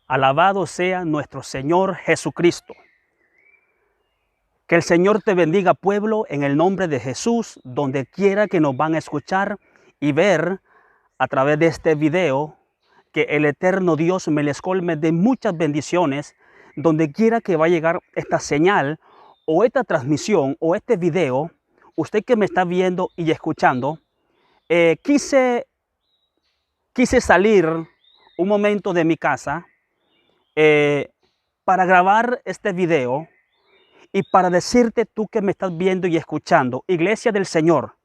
Alabado sea nuestro Señor Jesucristo. Que el Señor te bendiga, pueblo, en el nombre de Jesús, donde quiera que nos van a escuchar y ver a través de este video. Que el eterno Dios me les colme de muchas bendiciones, donde quiera que va a llegar esta señal o esta transmisión o este video. Usted que me está viendo y escuchando, quise salir un momento de mi casa para grabar este video y para decirte, tú que me estás viendo y escuchando, Iglesia del Señor,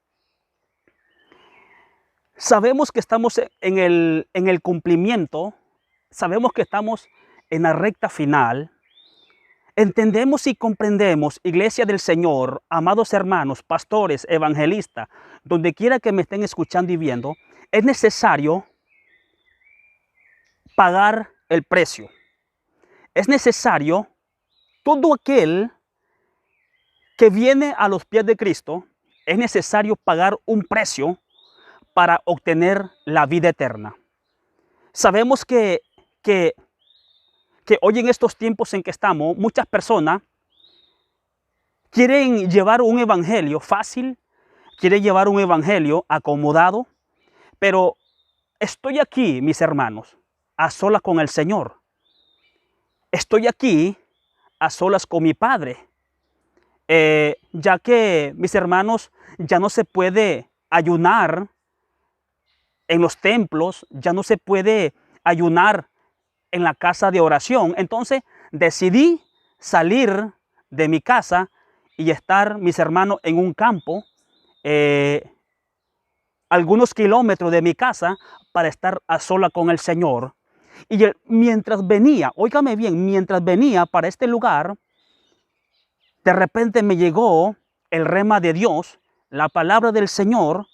sabemos que estamos en el cumplimiento, sabemos que estamos en la recta final. Entendemos y comprendemos, Iglesia del Señor, amados hermanos, pastores, evangelistas, donde quiera que me estén escuchando y viendo, es necesario pagar el precio. Es necesario, todo aquel que viene a los pies de Cristo, es necesario pagar un precio para obtener la vida eterna. Sabemos que hoy en estos tiempos en que estamos, muchas personas quieren llevar un evangelio fácil, quieren llevar un evangelio acomodado, pero estoy aquí, mis hermanos, a solas con el Señor. Estoy aquí a solas con mi Padre, ya que, mis hermanos, ya no se puede ayunar en los templos, ya no se puede ayunar en la casa de oración. Entonces decidí salir de mi casa y estar, mis hermanos, en un campo, algunos kilómetros de mi casa, para estar a sola con el Señor. Y mientras venía, óigame bien, mientras venía para este lugar, de repente me llegó el rema de Dios, la palabra del Señor,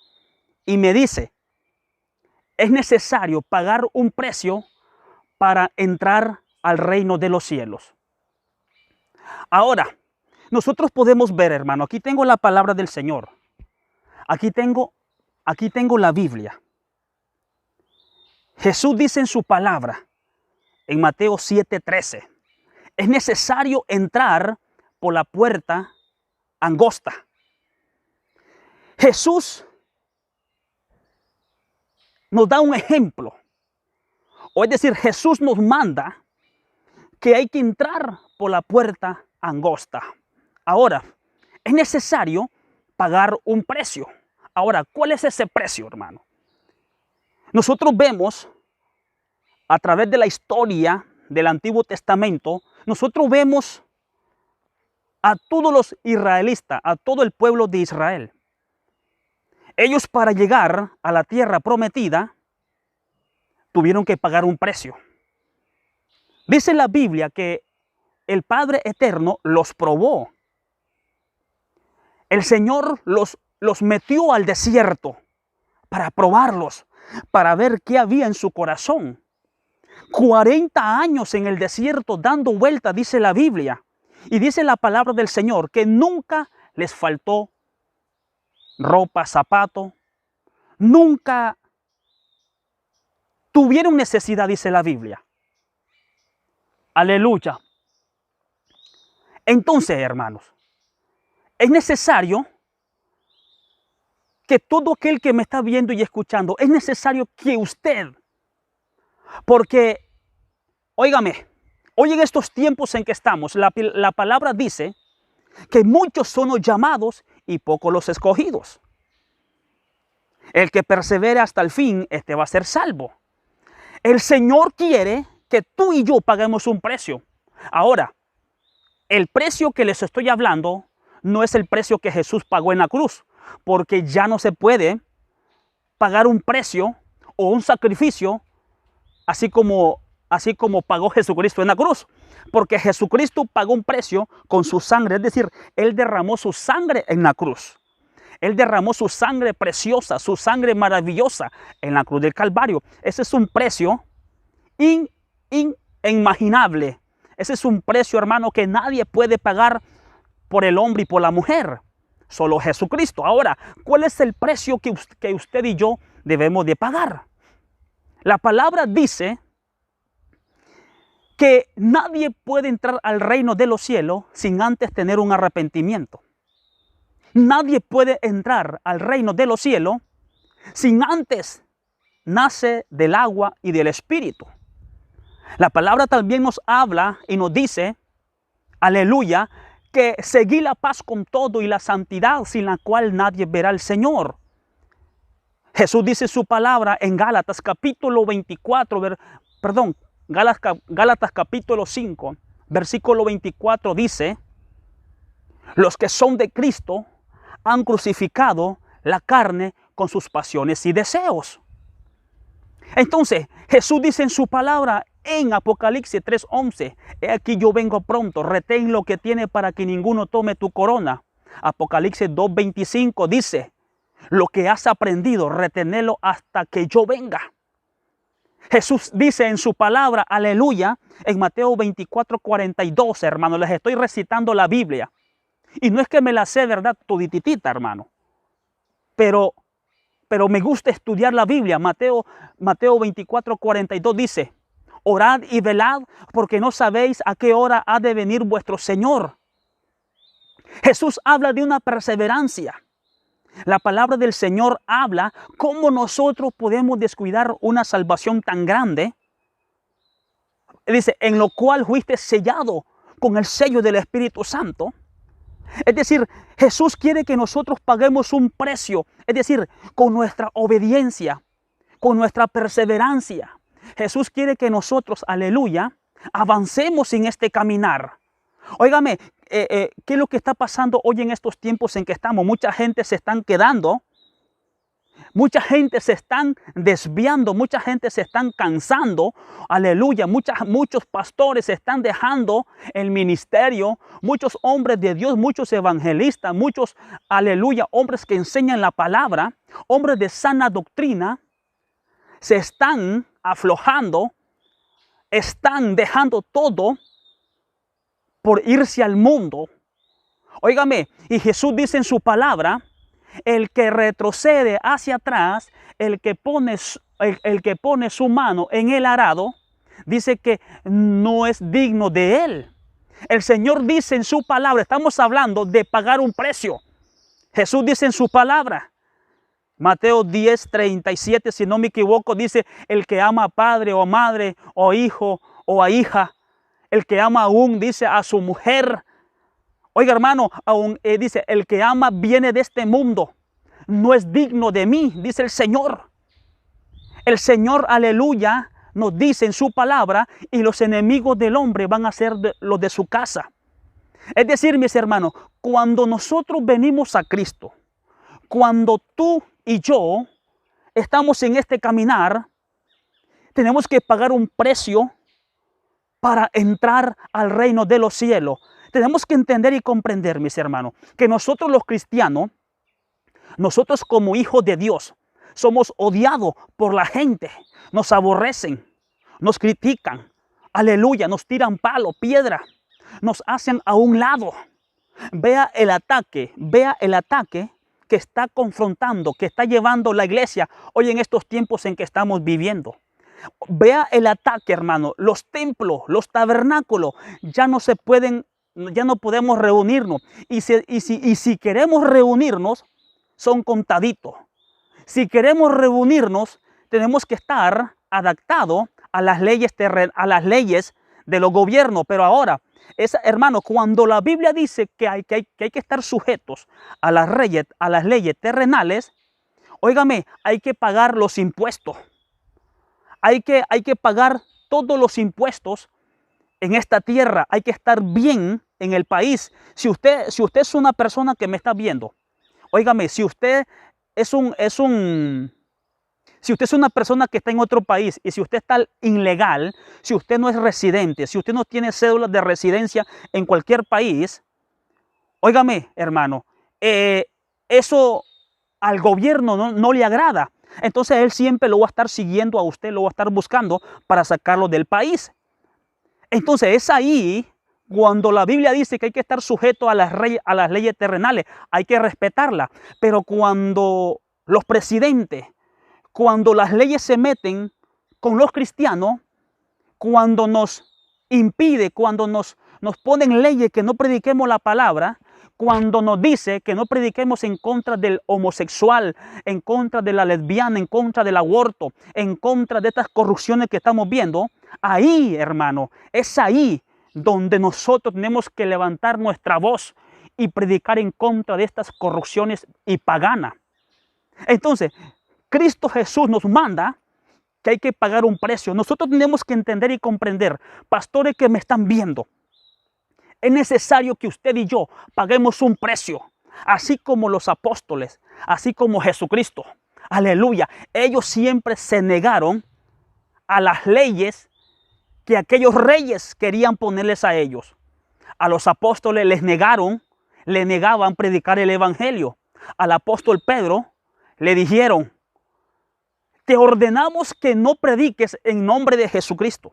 y me dice, es necesario pagar un precio para entrar al reino de los cielos. Ahora, nosotros podemos ver, hermano, aquí tengo la palabra del Señor. Aquí tengo la Biblia. Jesús dice en su palabra, en Mateo 7:13, es necesario entrar por la puerta angosta. Jesús nos da un ejemplo. O es decir, Jesús nos manda que hay que entrar por la puerta angosta. Ahora, es necesario pagar un precio. Ahora, ¿cuál es ese precio, hermano? Nosotros vemos a través de la historia del Antiguo Testamento, nosotros vemos a todos los israelitas, a todo el pueblo de Israel. Ellos, para llegar a la tierra prometida, tuvieron que pagar un precio. Dice la Biblia que el Padre Eterno los probó. El Señor los metió al desierto para probarlos, para ver qué había en su corazón. 40 años en el desierto dando vueltas, dice la Biblia. Y dice la palabra del Señor que nunca les faltó ropa, zapato. Nunca tuvieron necesidad, dice la Biblia. Aleluya. Entonces, hermanos, es necesario que todo aquel que me está viendo y escuchando, es necesario que usted, porque, óigame, hoy en estos tiempos en que estamos, la palabra dice que muchos son los llamados y pocos los escogidos. El que persevere hasta el fin, este va a ser salvo. El Señor quiere que tú y yo paguemos un precio. Ahora, el precio que les estoy hablando no es el precio que Jesús pagó en la cruz, porque ya no se puede pagar un precio o un sacrificio así como pagó Jesucristo en la cruz, porque Jesucristo pagó un precio con su sangre, es decir, Él derramó su sangre en la cruz. Él derramó su sangre preciosa, su sangre maravillosa en la cruz del Calvario. Ese es un precio inimaginable. Ese es un precio, hermano, que nadie puede pagar por el hombre y por la mujer. Solo Jesucristo. Ahora, ¿cuál es el precio que usted y yo debemos de pagar? La palabra dice que nadie puede entrar al reino de los cielos sin antes tener un arrepentimiento. Nadie puede entrar al reino de los cielos sin antes nace del agua y del Espíritu. La palabra también nos habla y nos dice, aleluya, que seguí la paz con todo y la santidad sin la cual nadie verá al Señor. Jesús dice su palabra en Gálatas capítulo 24, Gálatas capítulo 5, versículo 24 dice, los que son de Cristo han crucificado la carne con sus pasiones y deseos. Entonces, Jesús dice en su palabra en Apocalipsis 3:11, he aquí yo vengo pronto, retén lo que tiene para que ninguno tome tu corona. Apocalipsis 2:25 dice, lo que has aprendido, retenerlo hasta que yo venga. Jesús dice en su palabra, aleluya, en Mateo 24:42, hermano, les estoy recitando la Biblia. Y no es que me la sé, ¿verdad? Todititita, hermano. Pero me gusta estudiar la Biblia. Mateo 24:42 dice, orad y velad, porque no sabéis a qué hora ha de venir vuestro Señor. Jesús habla de una perseverancia. La palabra del Señor habla cómo nosotros podemos descuidar una salvación tan grande. Dice, en lo cual fuiste sellado con el sello del Espíritu Santo. Es decir, Jesús quiere que nosotros paguemos un precio. Es decir, con nuestra obediencia, con nuestra perseverancia. Jesús quiere que nosotros, aleluya, avancemos en este caminar. Óigame, ¿qué es lo que está pasando hoy en estos tiempos en que estamos? Mucha gente se están quedando, mucha gente se están desviando, mucha gente se están cansando, aleluya, muchos pastores se están dejando el ministerio, muchos hombres de Dios, muchos evangelistas, muchos, aleluya, hombres que enseñan la palabra, hombres de sana doctrina, se están aflojando, están dejando todo por irse al mundo. Óigame, y Jesús dice en su palabra, el que retrocede hacia atrás, el que pone su mano en el arado, dice que no es digno de él. El Señor dice en su palabra, estamos hablando de pagar un precio. Jesús dice en su palabra, Mateo 10:37, si no me equivoco, dice, el que ama a padre o a madre o hijo o a hija, el que ama aún, dice, a su mujer. Oiga, hermano, aún dice, el que ama viene de este mundo, no es digno de mí, dice el Señor. El Señor, aleluya, nos dice en su palabra, y los enemigos del hombre van a ser los de su casa. Es decir, mis hermanos, cuando nosotros venimos a Cristo, cuando tú y yo estamos en este caminar, tenemos que pagar un precio para entrar al reino de los cielos. Tenemos que entender y comprender, mis hermanos, que nosotros los cristianos, nosotros como hijos de Dios, somos odiados por la gente. Nos aborrecen, nos critican, aleluya, nos tiran palo, piedra, nos hacen a un lado. Vea el ataque que está confrontando, que está llevando la iglesia hoy en estos tiempos en que estamos viviendo. Vea el ataque, hermano. Los templos, los tabernáculos ya no se pueden, ya no podemos reunirnos. Y si queremos reunirnos, son contaditos. Si queremos reunirnos, tenemos que estar adaptados a las leyes de los gobiernos. Pero ahora, hermano, cuando la Biblia dice que hay que estar sujetos a las leyes terrenales, óigame, hay que pagar los impuestos. Hay que pagar todos los impuestos en esta tierra. Hay que estar bien en el país. Si usted es una persona que me está viendo, óigame, si usted es una persona que está en otro país y si usted está ilegal, si usted no es residente, si usted no tiene cédula de residencia en cualquier país, óigame, hermano, eso al gobierno no le agrada. Entonces él siempre lo va a estar siguiendo a usted, lo va a estar buscando para sacarlo del país. Entonces es ahí cuando la Biblia dice que hay que estar sujeto a las leyes terrenales, hay que respetarlas. Pero cuando los presidentes, cuando las leyes se meten con los cristianos, cuando nos impide, cuando nos ponen leyes que no prediquemos la palabra, cuando nos dice que no prediquemos en contra del homosexual, en contra de la lesbiana, en contra del aborto, en contra de estas corrupciones que estamos viendo, ahí, hermano, es ahí donde nosotros tenemos que levantar nuestra voz y predicar en contra de estas corrupciones y paganas. Entonces, Cristo Jesús nos manda que hay que pagar un precio. Nosotros tenemos que entender y comprender, pastores que me están viendo, es necesario que usted y yo paguemos un precio, así como los apóstoles, así como Jesucristo. Aleluya. Ellos siempre se negaron a las leyes que aquellos reyes querían ponerles a ellos. A los apóstoles le negaban predicar el evangelio. Al apóstol Pedro le dijeron: te ordenamos que no prediques en nombre de Jesucristo.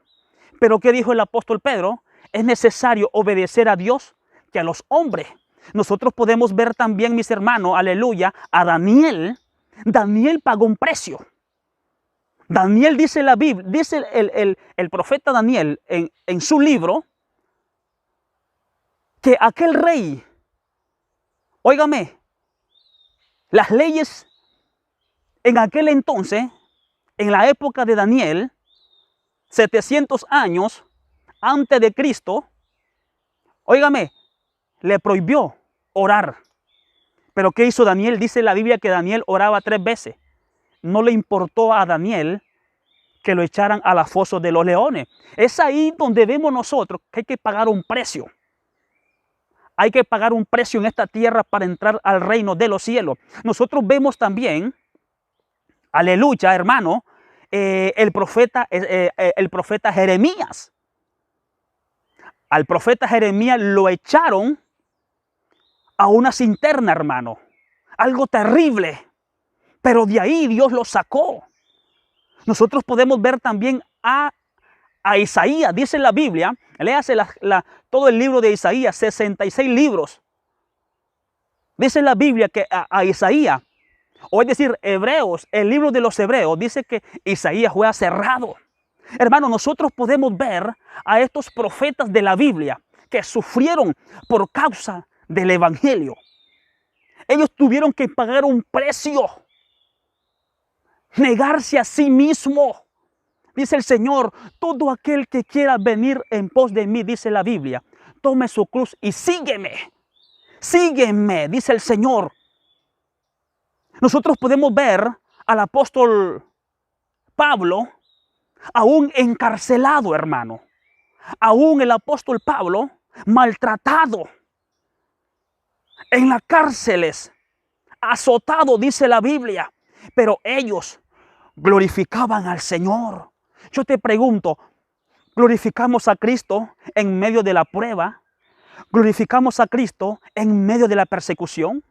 Pero ¿qué dijo el apóstol Pedro? Es necesario obedecer a Dios que a los hombres. Nosotros podemos ver también, mis hermanos, aleluya, a Daniel. Daniel pagó un precio. Daniel, dice la Biblia, dice el profeta Daniel en su libro, que aquel rey, óigame, las leyes en aquel entonces, en la época de Daniel, 700 años antes de Cristo, óigame, le prohibió orar. Pero ¿qué hizo Daniel? Dice la Biblia que Daniel oraba 3 veces. No le importó a Daniel que lo echaran a la fosa de los leones. Es ahí donde vemos nosotros que hay que pagar un precio. Hay que pagar un precio en esta tierra para entrar al reino de los cielos. Nosotros vemos también, aleluya, hermano, el profeta Jeremías. Al profeta Jeremías lo echaron a una cisterna, hermano. Algo terrible. Pero de ahí Dios lo sacó. Nosotros podemos ver también a Isaías. Dice la Biblia, léase todo el libro de Isaías, 66 libros. Dice la Biblia que a Isaías, o es decir, Hebreos, el libro de los Hebreos, dice que Isaías fue aserrado. Hermano, nosotros podemos ver a estos profetas de la Biblia que sufrieron por causa del evangelio. Ellos tuvieron que pagar un precio, negarse a sí mismo. Dice el Señor: todo aquel que quiera venir en pos de mí, dice la Biblia, tome su cruz y sígueme. Sígueme, dice el Señor. Nosotros podemos ver al apóstol Pablo aún encarcelado, hermano. Aún el apóstol Pablo maltratado en las cárceles, azotado, dice la Biblia. Pero ellos glorificaban al Señor. Yo te pregunto, ¿glorificamos a Cristo en medio de la prueba? ¿Glorificamos a Cristo en medio de la persecución?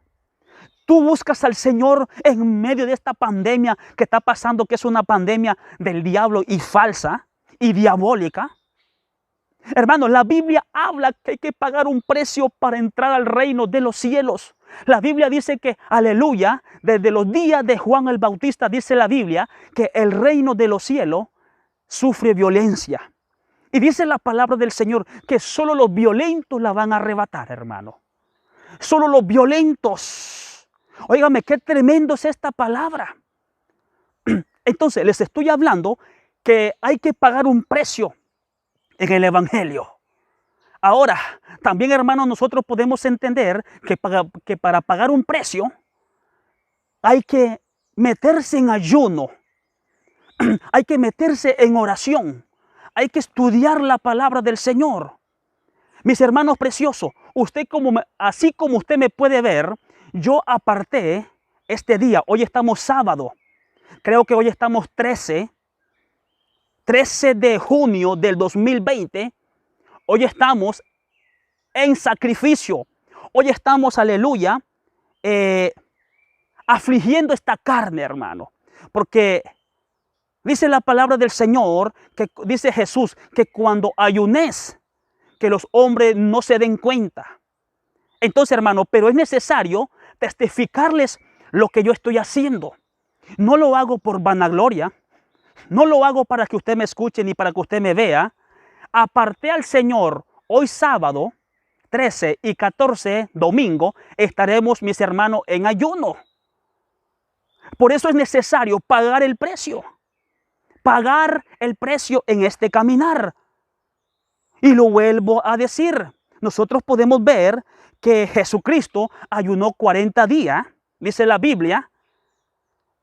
¿Tú buscas al Señor en medio de esta pandemia que está pasando, que es una pandemia del diablo y falsa y diabólica? Hermano, la Biblia habla que hay que pagar un precio para entrar al reino de los cielos. La Biblia dice que, aleluya, desde los días de Juan el Bautista, dice la Biblia, que el reino de los cielos sufre violencia. Y dice la palabra del Señor que solo los violentos la van a arrebatar, hermano. Solo los violentos. Óigame, qué tremendo es esta palabra. Entonces, les estoy hablando que hay que pagar un precio en el evangelio. Ahora, también, hermanos, nosotros podemos entender que para pagar un precio hay que meterse en ayuno, hay que meterse en oración, hay que estudiar la palabra del Señor. Mis hermanos preciosos, así como usted me puede ver, yo aparté este día. Hoy estamos sábado, creo que hoy estamos 13 de junio del 2020. Hoy estamos en sacrificio. Hoy estamos, aleluya, afligiendo esta carne, hermano. Porque dice la palabra del Señor, que dice Jesús, que cuando ayunes, que los hombres no se den cuenta. Entonces, hermano, pero es necesario testificarles lo que yo estoy haciendo. No lo hago por vanagloria. No lo hago para que usted me escuche ni para que usted me vea. aparté al Señor hoy sábado 13 y 14 domingo, estaremos, mis hermanos, en ayuno. Por eso es necesario pagar el precio. Pagar el precio en este caminar. Y lo vuelvo a decir. Nosotros podemos ver que Jesucristo ayunó 40 días, dice la Biblia.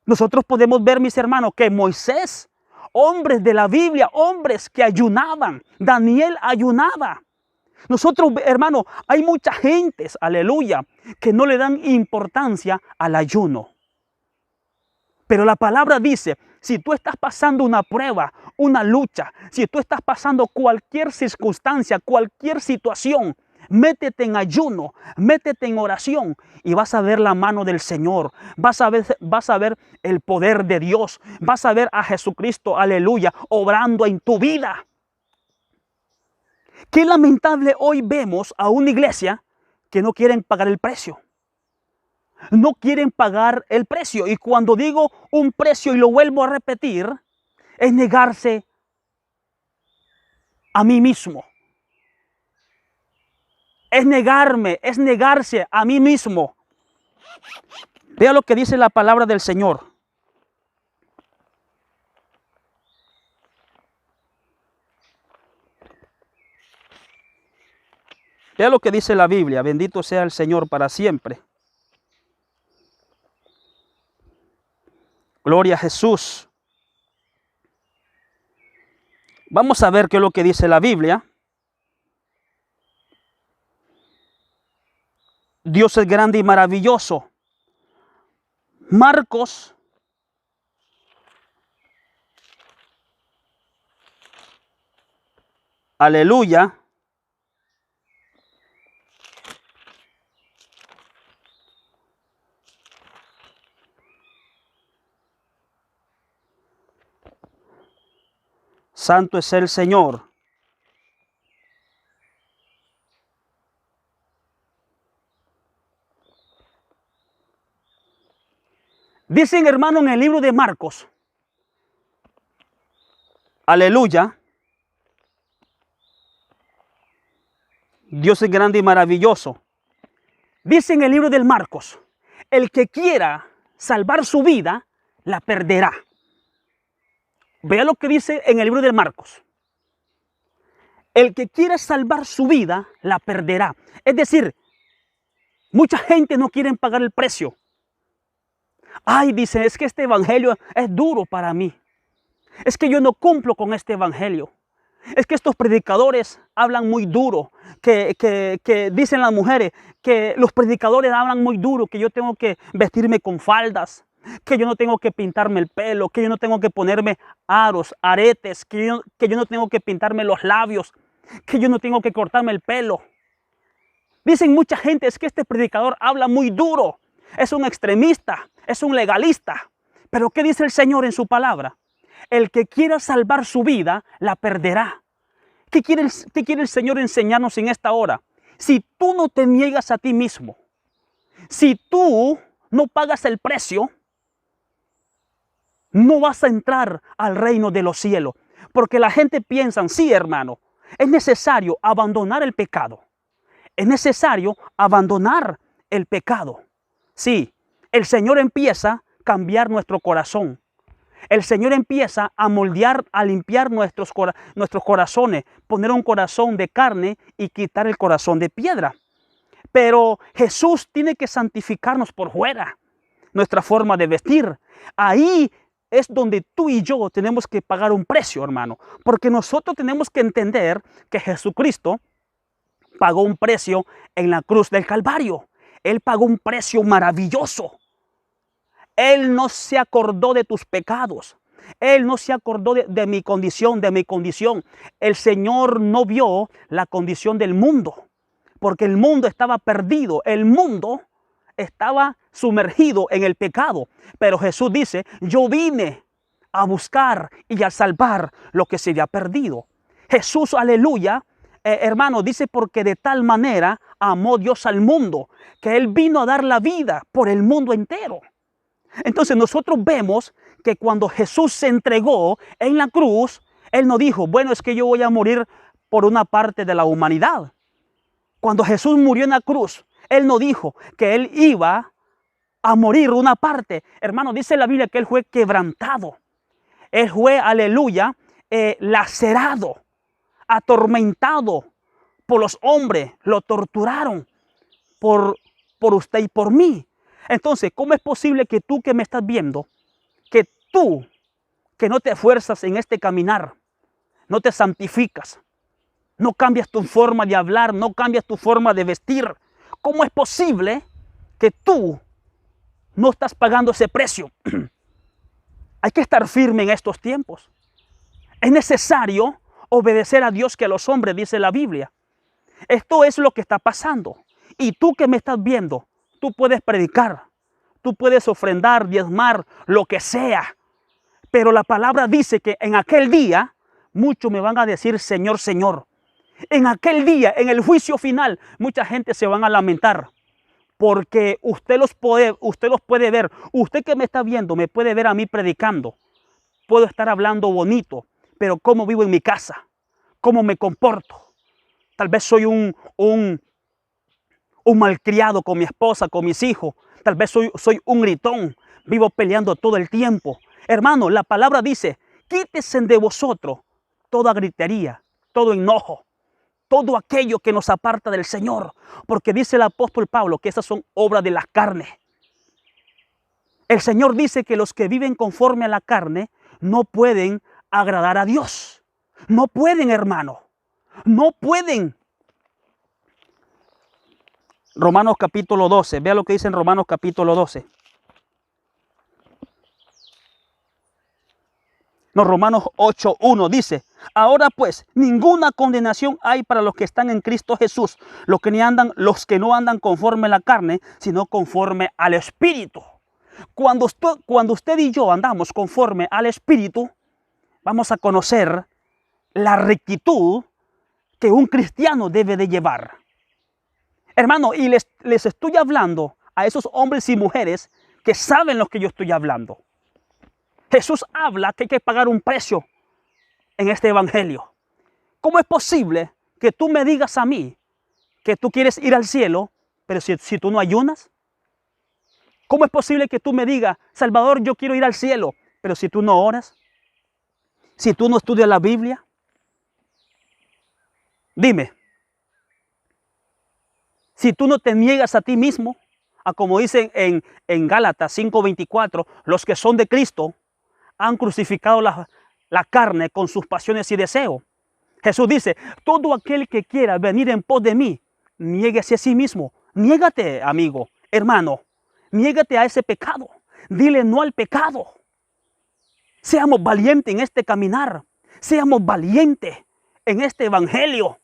Nosotros podemos ver, mis hermanos, que Moisés, hombres de la Biblia, hombres que ayunaban. Daniel ayunaba. Nosotros, hermanos, hay mucha gente, aleluya, que no le dan importancia al ayuno. Pero la palabra dice, si tú estás pasando una prueba, una lucha, si tú estás pasando cualquier circunstancia, cualquier situación, métete en ayuno, métete en oración y vas a ver la mano del Señor. Vas a ver el poder de Dios. Vas a ver a Jesucristo, aleluya, obrando en tu vida. Qué lamentable hoy vemos a una iglesia que no quieren pagar el precio. No quieren pagar el precio. Y cuando digo un precio y lo vuelvo a repetir, es negarse a mí mismo. Es negarse a mí mismo. Vea lo que dice la palabra del Señor. Vea lo que dice la Biblia. Bendito sea el Señor para siempre. Gloria a Jesús. Vamos a ver qué es lo que dice la Biblia. Dios es grande y maravilloso. Marcos. Aleluya. Santo es el Señor. Dicen, hermano, en el libro de Marcos. Aleluya. Dios es grande y maravilloso. Dice en el libro del Marcos, el que quiera salvar su vida, la perderá. Vea lo que dice en el libro de Marcos. El que quiera salvar su vida, la perderá. Es decir, mucha gente no quiere pagar el precio. Ay, dice, es que este evangelio es duro para mí. Es que yo no cumplo con este evangelio. Es que estos predicadores hablan muy duro. Que dicen las mujeres que los predicadores hablan muy duro, que yo tengo que vestirme con faldas, que yo no tengo que pintarme el pelo, que yo no tengo que ponerme aros, aretes, que yo no tengo que pintarme los labios, que yo no tengo que cortarme el pelo. Dicen mucha gente, es que este predicador habla muy duro, es un extremista, es un legalista. Pero ¿qué dice el Señor en su palabra? El que quiera salvar su vida, la perderá. ¿Qué quiere el Señor enseñarnos en esta hora? Si tú no te niegas a ti mismo, si tú no pagas el precio, no vas a entrar al reino de los cielos. Porque la gente piensa, sí, hermano, es necesario abandonar el pecado. Es necesario abandonar el pecado. Sí, el Señor empieza a cambiar nuestro corazón. El Señor empieza a moldear, a limpiar nuestros corazones, poner un corazón de carne y quitar el corazón de piedra. Pero Jesús tiene que santificarnos por fuera, nuestra forma de vestir. Ahí es donde tú y yo tenemos que pagar un precio, hermano. Porque nosotros tenemos que entender que Jesucristo pagó un precio en la cruz del Calvario. Él pagó un precio maravilloso. Él no se acordó de tus pecados. Él no se acordó de mi condición, El Señor no vio la condición del mundo, porque el mundo estaba perdido. El mundo estaba sumergido en el pecado. Pero Jesús dice, yo vine a buscar y a salvar lo que se había perdido. Jesús, aleluya, hermano, dice, porque de tal manera amó Dios al mundo, que Él vino a dar la vida por el mundo entero. Entonces nosotros vemos que cuando Jesús se entregó en la cruz, Él no dijo, bueno, es que yo voy a morir por una parte de la humanidad. Cuando Jesús murió en la cruz, Él no dijo que Él iba a morir una parte. Hermano, dice la Biblia que Él fue quebrantado. Él fue, aleluya, lacerado, atormentado por los hombres. Lo torturaron por usted y por mí. Entonces, ¿cómo es posible que tú que me estás viendo, que tú que no te esfuerzas en este caminar, no te santificas, no cambias tu forma de hablar, no cambias tu forma de vestir? ¿Cómo es posible que tú no estás pagando ese precio? Hay que estar firme en estos tiempos. Es necesario obedecer a Dios que a los hombres, dice la Biblia. Esto es lo que está pasando. Y tú que me estás viendo, tú puedes predicar, tú puedes ofrendar, diezmar, lo que sea. Pero la palabra dice que en aquel día muchos me van a decir Señor, Señor. En aquel día, en el juicio final, mucha gente se van a lamentar. Porque usted los puede ver. Usted que me está viendo me puede ver a mí predicando. Puedo estar hablando bonito, pero ¿cómo vivo en mi casa? ¿Cómo me comporto? Tal vez soy un malcriado con mi esposa, con mis hijos. Tal vez soy un gritón. Vivo peleando todo el tiempo. Hermano, la palabra dice, quítese de vosotros toda gritería, todo enojo, todo aquello que nos aparta del Señor. Porque dice el apóstol Pablo que esas son obras de la carne. El Señor dice que los que viven conforme a la carne no pueden agradar a Dios. No pueden, hermano. No pueden. Romanos capítulo 12. Vea lo que dice en Romanos capítulo 12. No, Romanos 8:1 dice, ahora pues, ninguna condenación hay para los que están en Cristo Jesús, los que no andan conforme a la carne, sino conforme al Espíritu. Cuando usted y yo andamos conforme al Espíritu, vamos a conocer la rectitud que un cristiano debe de llevar. Hermano, y les estoy hablando a esos hombres y mujeres que saben lo que yo estoy hablando. Jesús habla que hay que pagar un precio en este evangelio. ¿Cómo es posible que tú me digas a mí que tú quieres ir al cielo, pero si tú no ayunas? ¿Cómo es posible que tú me digas, Salvador, yo quiero ir al cielo, pero si tú no oras? Si tú no estudias la Biblia. Dime. Si tú no te niegas a ti mismo, a como dicen en Gálatas 5:24, los que son de Cristo han crucificado la carne con sus pasiones y deseos. Jesús dice, todo aquel que quiera venir en pos de mí, niéguese a sí mismo. Niégate, amigo, hermano. Niégate a ese pecado. Dile no al pecado. Seamos valientes en este caminar. Seamos valientes en este evangelio.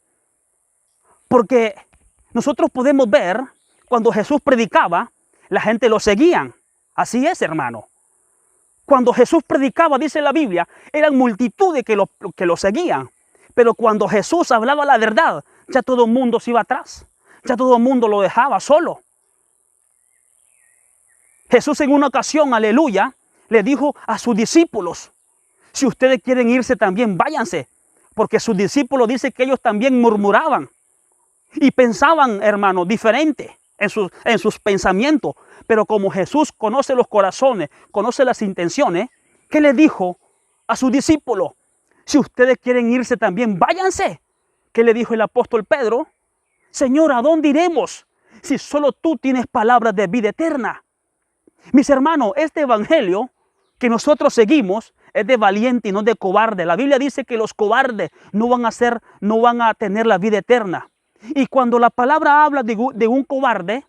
Porque nosotros podemos ver, cuando Jesús predicaba, la gente lo seguían. Así es, hermano. Cuando Jesús predicaba, dice la Biblia, eran multitudes que lo seguían. Pero cuando Jesús hablaba la verdad, ya todo el mundo se iba atrás. Ya todo el mundo lo dejaba solo. Jesús en una ocasión, aleluya, le dijo a sus discípulos, si ustedes quieren irse también, váyanse. Porque sus discípulos dicen que ellos también murmuraban. Y pensaban, hermano, diferente en sus pensamientos. Pero como Jesús conoce los corazones, conoce las intenciones, ¿qué le dijo a sus discípulos? Si ustedes quieren irse también, váyanse. ¿Qué le dijo el apóstol Pedro? Señor, ¿a dónde iremos? Si solo tú tienes palabras de vida eterna. Mis hermanos, este evangelio que nosotros seguimos es de valiente y no de cobarde. La Biblia dice que los cobardes no van a tener la vida eterna. Y cuando la palabra habla de un cobarde,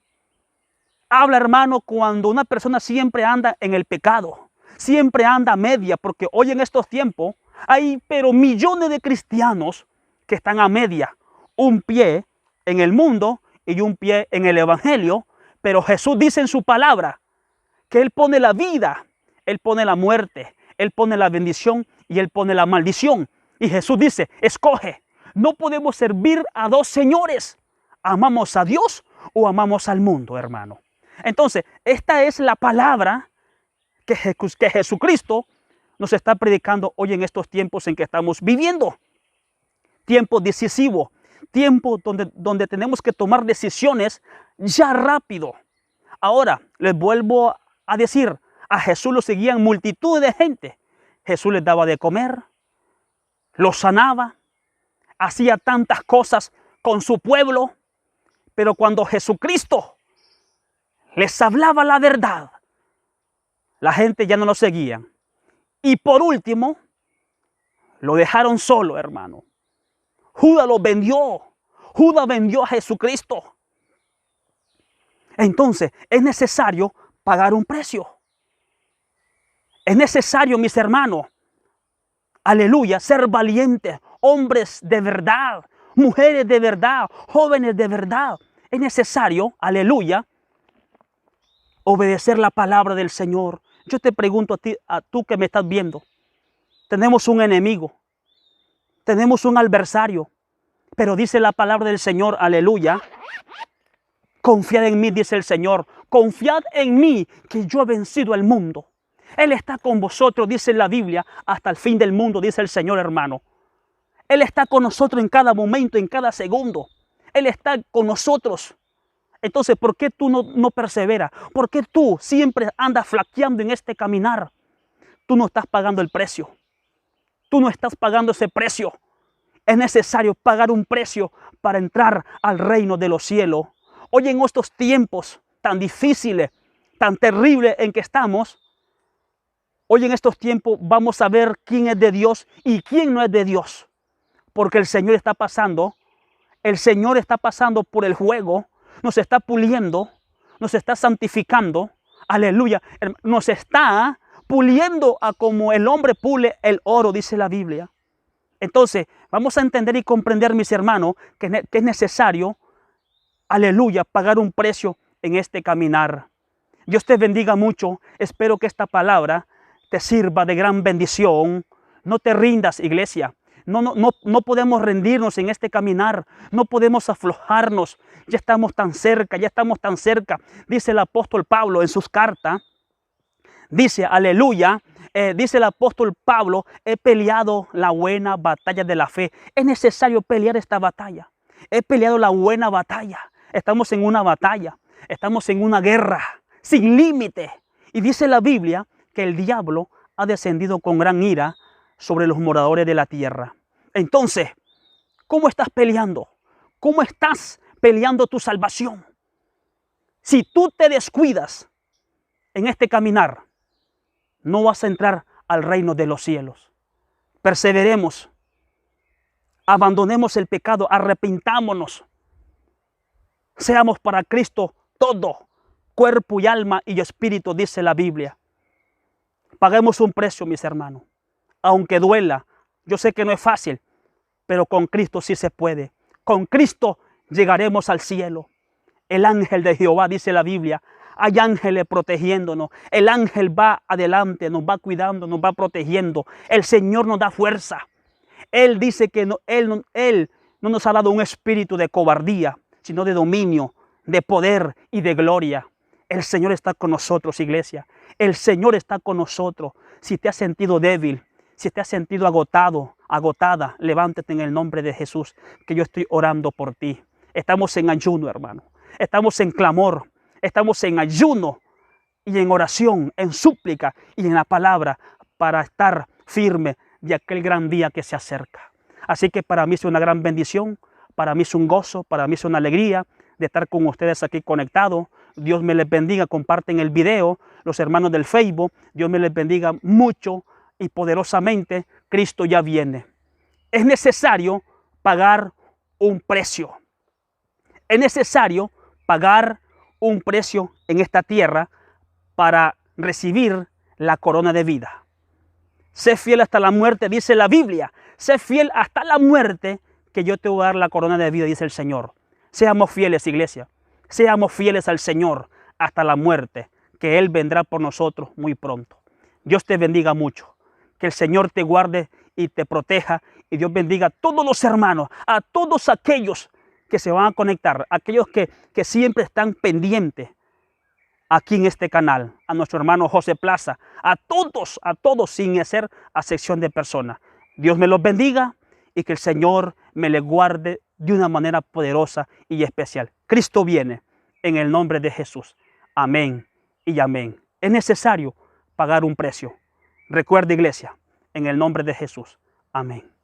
habla, hermano, cuando una persona siempre anda en el pecado, siempre anda a media, porque hoy en estos tiempos hay pero millones de cristianos que están a media, un pie en el mundo y un pie en el evangelio. Pero Jesús dice en su palabra que Él pone la vida, Él pone la muerte, Él pone la bendición y Él pone la maldición. Y Jesús dice, escoge. No podemos servir a dos señores. ¿Amamos a Dios o amamos al mundo, hermano? Entonces, esta es la palabra que Jesucristo nos está predicando hoy en estos tiempos en que estamos viviendo. tiempo decisivo, tiempo donde tenemos que tomar decisiones ya rápido. Ahora, les vuelvo a decir, a Jesús lo seguían multitud de gente. Jesús les daba de comer, los sanaba, hacía tantas cosas con su pueblo, pero cuando Jesucristo les hablaba la verdad, la gente ya no lo seguía. Y por último, lo dejaron solo, hermano. Judas lo vendió. Judas vendió a Jesucristo. Entonces, es necesario pagar un precio. Es necesario, mis hermanos, aleluya, ser valientes, hombres de verdad, mujeres de verdad, jóvenes de verdad. Es necesario, aleluya, obedecer la palabra del Señor. Yo te pregunto a tú que me estás viendo, tenemos un enemigo, tenemos un adversario, pero dice la palabra del Señor, aleluya, confiad en mí, dice el Señor, confiad en mí, que yo he vencido al mundo. Él está con vosotros, dice la Biblia, hasta el fin del mundo, dice el Señor, hermano. Él está con nosotros en cada momento, en cada segundo. Él está con nosotros. Entonces, ¿por qué tú no perseveras? ¿Por qué tú siempre andas flaqueando en este caminar? Tú no estás pagando el precio. Tú no estás pagando ese precio. Es necesario pagar un precio para entrar al reino de los cielos. Hoy en estos tiempos tan difíciles, tan terribles en que estamos, hoy en estos tiempos vamos a ver quién es de Dios y quién no es de Dios. Porque el Señor está pasando por el fuego, nos está puliendo, nos está santificando, aleluya, nos está puliendo a como el hombre pule el oro, dice la Biblia. Entonces, vamos a entender y comprender, mis hermanos, que es necesario, aleluya, pagar un precio en este caminar. Dios te bendiga mucho. Espero que esta palabra te sirva de gran bendición. No te rindas, iglesia. No podemos rendirnos en este caminar. No podemos aflojarnos. Ya estamos tan cerca, ya estamos tan cerca. Dice el apóstol Pablo en sus cartas. Dice, aleluya, dice el apóstol Pablo, he peleado la buena batalla de la fe. Es necesario pelear esta batalla. He peleado la buena batalla. Estamos en una batalla. Estamos en una guerra sin límite. Y dice la Biblia que el diablo ha descendido con gran ira sobre los moradores de la tierra. Entonces, ¿cómo estás peleando? ¿Cómo estás peleando tu salvación? Si tú te descuidas en este caminar, no vas a entrar al reino de los cielos. Perseveremos, abandonemos el pecado, arrepintámonos, seamos para Cristo todo, cuerpo y alma y espíritu, dice la Biblia. Paguemos un precio, mis hermanos, aunque duela. Yo sé que no es fácil, pero con Cristo sí se puede. Con Cristo llegaremos al cielo. El ángel de Jehová, dice la Biblia, hay ángeles protegiéndonos. El ángel va adelante, nos va cuidando, nos va protegiendo. El Señor nos da fuerza. Él dice que Él no nos ha dado un espíritu de cobardía, sino de dominio, de poder y de gloria. El Señor está con nosotros, iglesia. El Señor está con nosotros. Si te has sentido débil, si te has sentido agotado, agotada, levántate en el nombre de Jesús, que yo estoy orando por ti. Estamos en ayuno, hermano. Estamos en clamor. Estamos en ayuno y en oración, en súplica y en la palabra para estar firme de aquel gran día que se acerca. Así que para mí es una gran bendición, para mí es un gozo, para mí es una alegría de estar con ustedes aquí conectados. Dios me les bendiga, comparten el video, los hermanos del Facebook, Dios me les bendiga mucho y poderosamente. Cristo ya viene. Es necesario pagar un precio. Es necesario pagar un precio en esta tierra para recibir la corona de vida. Sé fiel hasta la muerte, dice la Biblia. Sé fiel hasta la muerte, que yo te voy a dar la corona de vida, dice el Señor. Seamos fieles, iglesia. Seamos fieles al Señor hasta la muerte, que Él vendrá por nosotros muy pronto. Dios te bendiga mucho. Que el Señor te guarde y te proteja. Y Dios bendiga a todos los hermanos, a todos aquellos que se van a conectar, aquellos que siempre están pendientes aquí en este canal, a nuestro hermano José Plaza, a todos sin hacer acepción de personas. Dios me los bendiga y que el Señor me le guarde de una manera poderosa y especial. Cristo viene en el nombre de Jesús. Amén y amén. Es necesario pagar un precio. Recuerda, iglesia, en el nombre de Jesús. Amén.